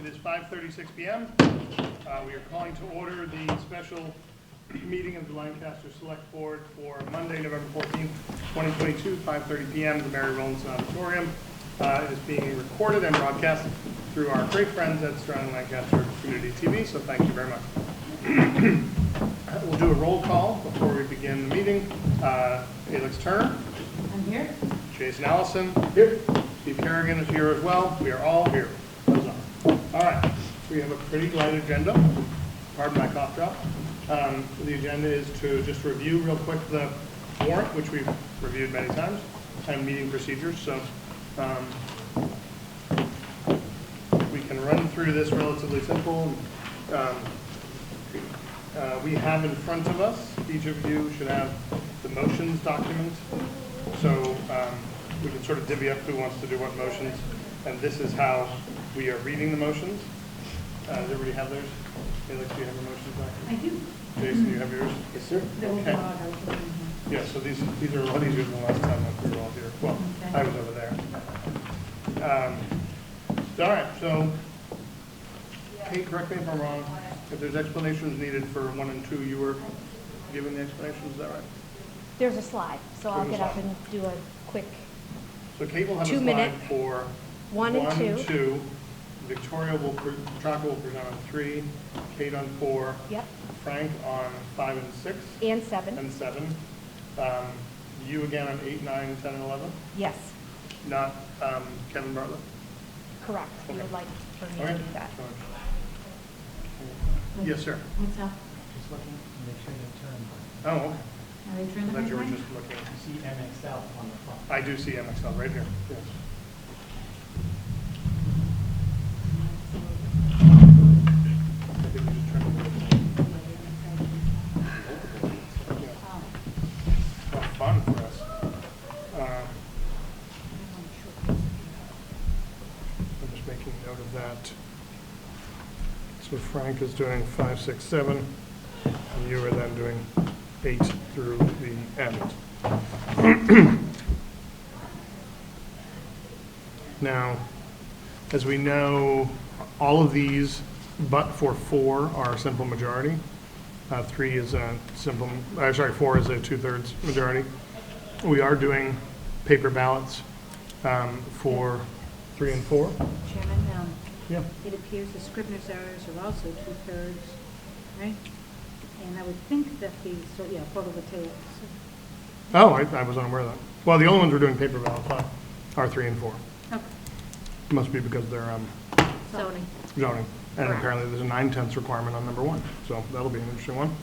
It is 5:36 p.m. We are calling to order the special meeting of the Lancaster Select Board for Monday, November 14th, 2022, 5:30 p.m. at the Mary Rowlandson Auditorium. It is being recorded and broadcast through our great friends at Sterling-Lancaster Community TV, so thank you very much. We'll do a roll call before we begin the meeting. Alex Turner. I'm here. Jason Allison. Here. Steve Kerrigan is here as well. We are all here. All right. We have a pretty light agenda. Pardon my cough drop. The agenda is to just review real quick the warrant, which we've reviewed many times, and meeting procedures. So we can run through this relatively simple. We have in front of us, each of you should have the motions document. So we can sort of divvy up who wants to do what motions. And this is how we are reading the motions. Does everybody have theirs? Alex, do you have the motions document? I do. Jason, you have yours? Yes, sir. Okay. Yeah, so these are a lot easier than the last time that we were all here. Well, Okay. I was over there. All right, so Kate, correct me if I'm wrong. If there's explanations needed for 1 and 2, you were giving the explanations, is that right? There's a slide, so I'll There's a get up slide. and do a quick, So Kate will have a 2 slide minute, for 1 and 2. Victoria will, Petrarca will present on 3, Kate on 4, Yep, Frank on 5 and 6, and 7. and 7. You again on 8, 9, 10, and 11? Yes, Not Kevin Bartlett? correct. You Okay. would like for me Okay. to do that. Yes, sir. What's up? Just looking to make sure you turn. Oh, okay. Are they I turned the thought right you were way? just looking. You see MXL on the front. I do see MXL right here. Yes. I think you just turned it. Oh, fun for us. I'm just making note of that. So Frank is doing 5, 6, 7, and you are then doing 8 through the end. Now, as we know, all of these, but for 4, are a simple majority. 3 is a simple, 4 is a 2/3 majority. We are doing paper ballots for 3 and 4. Chairman, Yeah. it appears the Scribner's errors are also 2/3, right? And I would think that the, photovoltaics. Oh, I was unaware of that. Well, the only ones we're doing paper ballots are 3 and 4. Okay. Must be because they're Zoning. zoning. And Correct. apparently there's a 9/10 requirement on number 1, so that'll be an interesting one.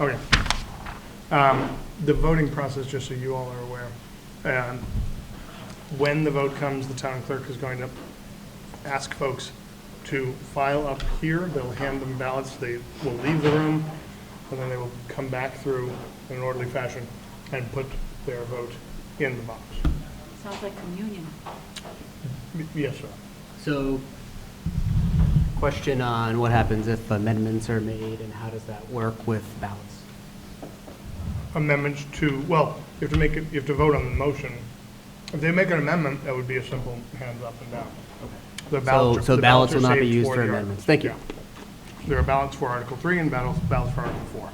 Okay. The voting process, just so you all are aware, when the vote comes, the town clerk is going to ask folks to file up here. They'll hand them ballots. They will leave the room, and then they will come back through in an orderly fashion and put their vote in the box. Sounds like communion. Yes, sir. So, question on what happens if amendments are made and how does that work with ballots? Amendments to, well, you have to make it, you have to vote on the motion. If they make an amendment, that would be a simple hands up and down. The ballots So the ballots will are not be saved used for for the amendments. Thank you. Yeah. There are ballots for Article 3 and ballots for Article 4.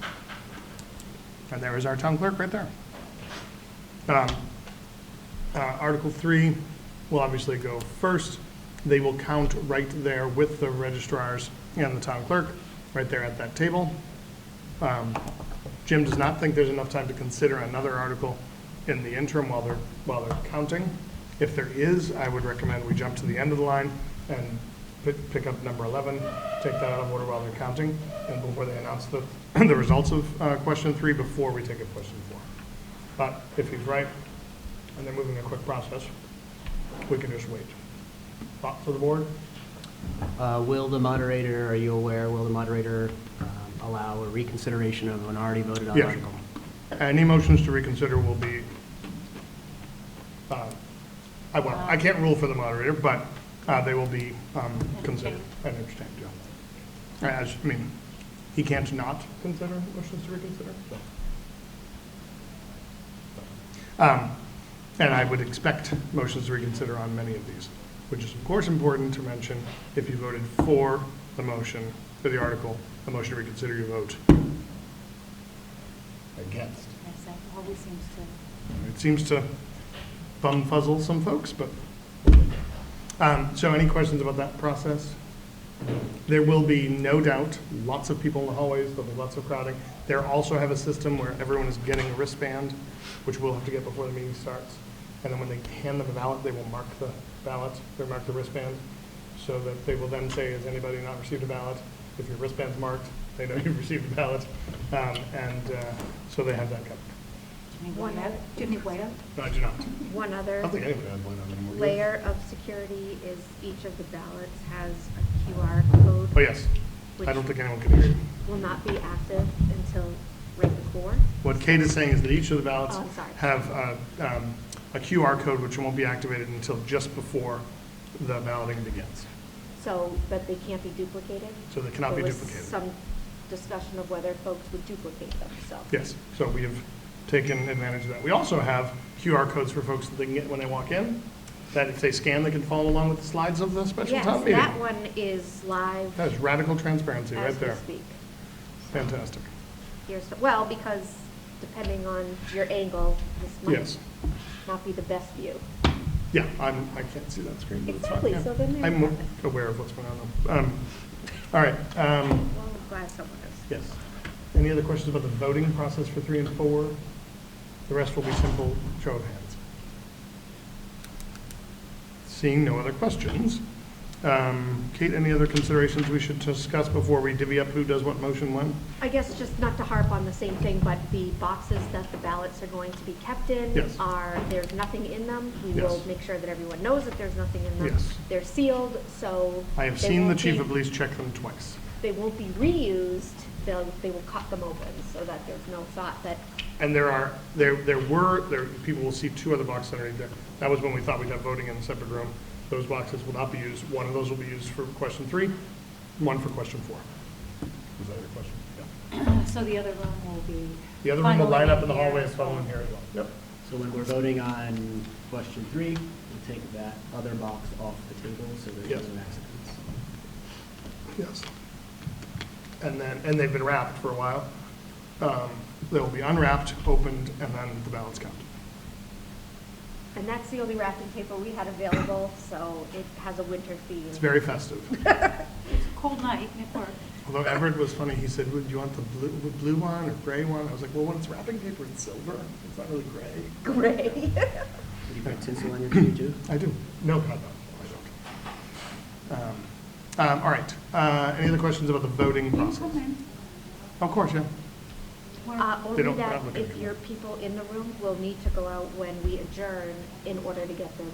And there is our town clerk right there. Article 3 will obviously go first. They will count right there with the registrars and the town clerk, right there at that table. Jim does not think there's enough time to consider another article in the interim while they're counting. If there is, I would recommend we jump to the end of the line and pick up number 11, take that out of order while they're counting, and before they announce the results of question 3 before we take up question 4. But if he's right, and they're moving a quick process, we can just wait. Thoughts of the board? Will the moderator, are you aware, will the moderator allow a reconsideration of an already voted on Yes. article? Any motions to reconsider will be, I can't rule for the moderator, but they will be considered and entertained, yeah. He can't not consider motions to reconsider, so. And I would expect motions to reconsider on many of these. which is of course important to mention if you voted for the motion, for the article, the motion to reconsider your vote against. Yes, that always seems to. It seems to bumfuzzle some folks, but, so any questions about that process? There will be, no doubt, lots of people in the hallways, there'll be lots of crowding. They also have a system where everyone is getting a wristband, which we'll have to get before the meeting starts. And then when they hand them a ballot, they will mark the ballot, they'll mark the wristband, so that they will then say, has anybody not received a ballot? If your wristband's marked, they know you've received a ballot. So they have that covered. Do you need One whiteout? other- Do you need whiteout? No, I do not. One I other don't think anybody has one of them anymore. layer of security is each of the ballots has a QR code. Oh, yes. I don't think anyone can hear you. Will not be active until right before. What Kate is saying is that each of the ballots Oh, I'm sorry. have a QR code which won't be activated until just before the balloting begins. So that they can't be duplicated? So they cannot be There was duplicated. some discussion of whether folks would duplicate them, so. Yes, so we have taken advantage of that. We also have QR codes for folks that they can get when they walk in, that if they scan, they can follow along with the slides of the special town meeting. Yes, that one is live That is radical transparency right as we there. speak. Fantastic. Well, because depending on your angle, this might Yes. not be the best view. Yeah, I can't see that screen, but it's fine. Exactly, yeah. so then there you I'm have it. aware of what's going on though. All right. Well, I'm glad someone is. Yes. Any other questions about the voting process for 3 and 4? The rest will be simple show of hands. Seeing no other questions. Kate, any other considerations we should discuss before we divvy up who does what motion when? I guess just not to harp on the same thing, but the boxes that the ballots are going to be kept in Yes. there's nothing in them. We Yes. will make sure that everyone knows that there's nothing in them. Yes. They're sealed, so. I have they seen the won't chief be- of police check them twice. They won't be reused, they will cut them open so that there's no thought that, And people will see 2 other boxes underneath there. That was when we thought we'd have voting in a separate room. Those boxes will not be used. One of those will be used for question 3, one for question 4. Was that your question? Yeah. So the other room will be. The other room will line up in the funneling hallway here and as well. funnel in here as well. Yep. So when we're voting on question 3, we'll take that other box off the table so there's Yes. no accidents. Yes. And they've been wrapped for a while. They'll be unwrapped, opened, and then the ballots counted. and that's the only wrapping paper we had available, so it has a winter theme. It's very festive. It's a cold night, and it worked. Although Everett was funny, he said, "Would you want the blue one or gray one?" I was like, "Well, when it's wrapping paper, it's silver. It's not really gray." Great. Did you put tinsel on your tree too? I do. No, I don't. All right. Any other questions about the voting You can process? come in. Of course, yeah. Only don't- that they're not looking if to your go. people in the room will need to go out when we adjourn in order to get the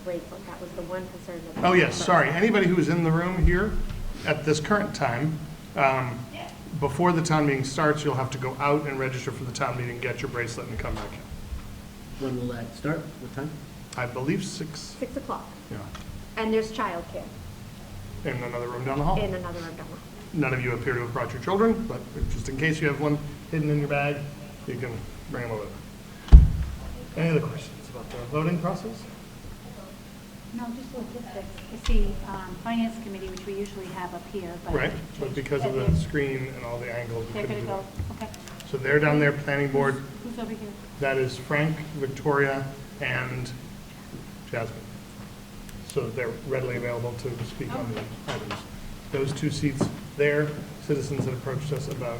grade book. That was the one concern that. Oh, yes, sorry. Anybody who is in the room here at this current time, before the town meeting starts, you'll have to go out and register for the town meeting, get your bracelet, and come back in. When will that start? What time? I believe 6, 6 o'clock. yeah, And there's childcare in another room down the hall. in another room down there. None of you appear to have brought your children, but just in case you have one hidden in your bag, you can bring them over there. Any other questions about the voting process? No, just logistics. It's the finance committee, which we usually have up here, but. Right, but because of the screen and all the angles, we They're couldn't gonna do go, that. okay. So they're down there, planning board, Who's over here? that is Frank, Victoria, and Jasmine. So they're readily available to speak on the items. Those 2 seats there, citizens that approached us about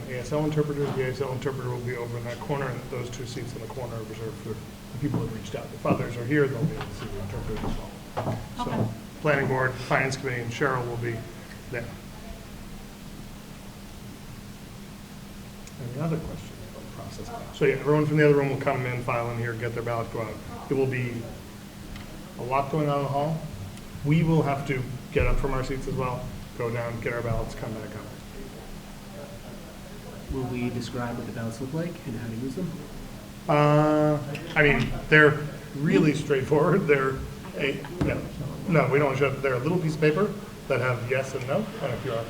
ASL interpreters. The ASL interpreter will be over in that corner, and those 2 seats in the corner are reserved for the people that reached out. If others are here, they'll be able to see the interpreter as well. Okay. So, planning board, finance committee, and Cheryl will be there. Any other questions about the process? So yeah, everyone from the other room will come in, file in here, get their ballot, go out. It will be a lot going on in the hall. We will have to get up from our seats as well, go down, get our ballots, come back up. Will we describe what the ballots look like and how to use them? I mean, they're really straightforward. No, we don't want to show it. They're a little piece of paper that have yes and no and a QR.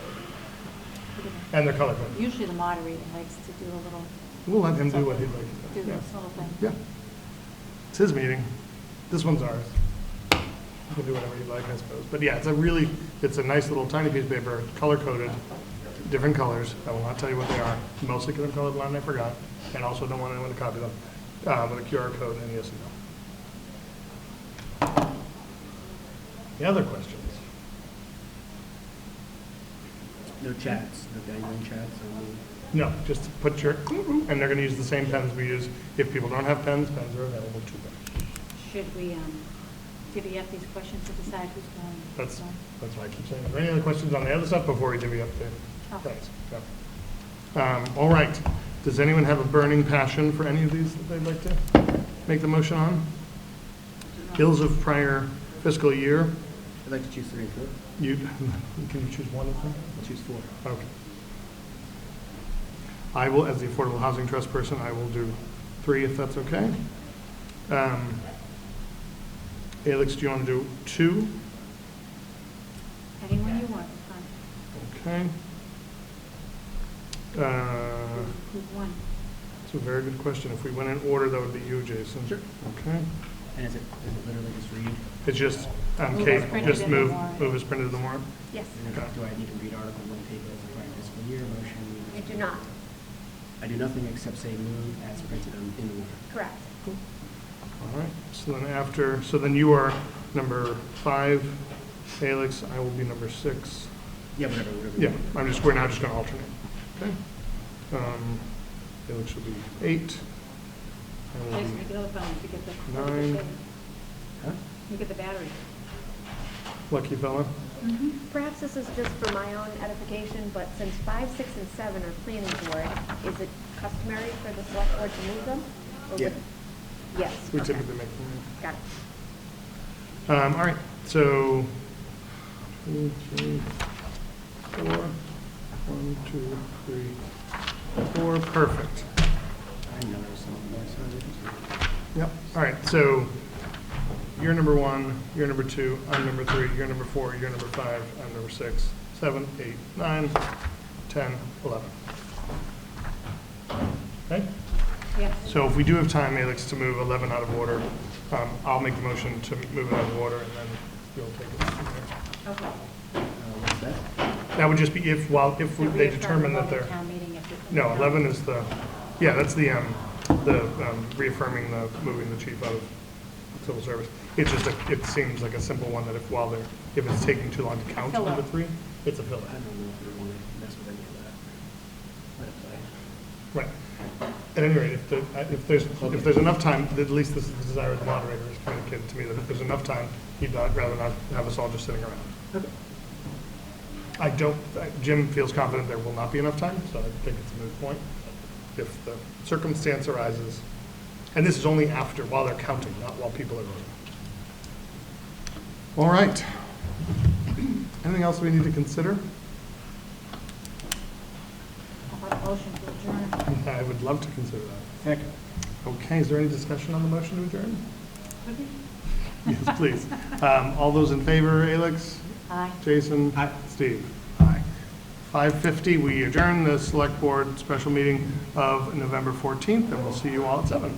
And they're color coded. Usually the moderator likes to do a little, We'll let him do what he'd like to do do. Yeah. this little thing. Yeah. It's his meeting. This one's ours. You can do whatever you like, I suppose. But yeah, it's a nice little tiny piece of paper, color-coded, different colors. I will not tell you what they are. Mostly because I'm colorblind and I forgot. And also don't want anyone to copy them. With a QR code and yes and no. The other questions? No chats, no dangling chats, No, just put your, and they're going to use the same pens we use. If people don't have pens, pens are available to them. Should we divvy up these questions to decide who's going? That's why I keep saying. Are there any other questions on the other stuff before we divvy up the Okay. things? No. All right. Does anyone have a burning passion for any of these that they'd like to make the motion on? Bills of prior fiscal year. I'd like to choose 3 and 4. Can you choose one of them? I'll choose 4. Okay. I will, as the Affordable Housing Trust person, I will do 3 if that's okay. Alex, do you want to do 2? Anyone you want, fine. Okay. Who's one? That's a very good question. If we went in order, that would be you, Jason. Sure. Okay. And is it literally just read? It's just, Move Kate, as printed just in the move warrant. as printed in the warrant. Yes, And Okay. do I need to read Article 1 table as a prior fiscal year motion? you do not. I do nothing except say move as printed in the warrant. Correct. All right. So then you are number 5, Alex. I will be number 6. Yeah, whatever. Yeah, we're now just going to alternate. Okay. Alex will be 8. I will Jason, be make another phone to get the. 9. Huh? You get the battery. Lucky fella. Perhaps this is just for my own edification, but since 5, 6, and 7 are planning board, is it customary for the select board to move them? Or Yeah. would- Yes. We okay. typically make them. Got it. All right, so 2, 3, 4. 1, 2, 3, 4. Perfect. I know there's some more. Yep. All right, so you're number 1, you're number 2, I'm number 3, you're number 4, you're number 5, I'm number 6, 7, 8, 9, 10, 11. Okay? Yes. So if we do have time, Alex, to move 11 out of order, I'll make the motion to move it out of order, and then you'll take it from there. Okay. What's that? That would just be if So they determine that reaffirm they're, the town meeting if it- no, 11 is that's the reaffirming moving the chief out of civil service. It's just, it seems like a simple one that if it's taking too long to count Filler. number 3, it's a filler. I don't know if we want to mess with any of that. Let it play. Right. At any rate, if there's enough time, at least this is the desire of the moderator, is communicated to me that if there's enough time, he'd rather not have us all just sitting around. Okay. Jim feels confident there will not be enough time, so I think it's a moot point. If the circumstance arises, and this is only while they're counting, not while people are voting. All right. Anything else we need to consider? How about a motion to adjourn? I would love to consider that. Second. Okay, is there any discussion on the motion to adjourn? Would you? Yes, please. All those in favor, Alex? Aye. Jason? Aye. Steve? Aye. 5:50, we adjourn the Select Board special meeting of November 14th, and we'll see you all at 7.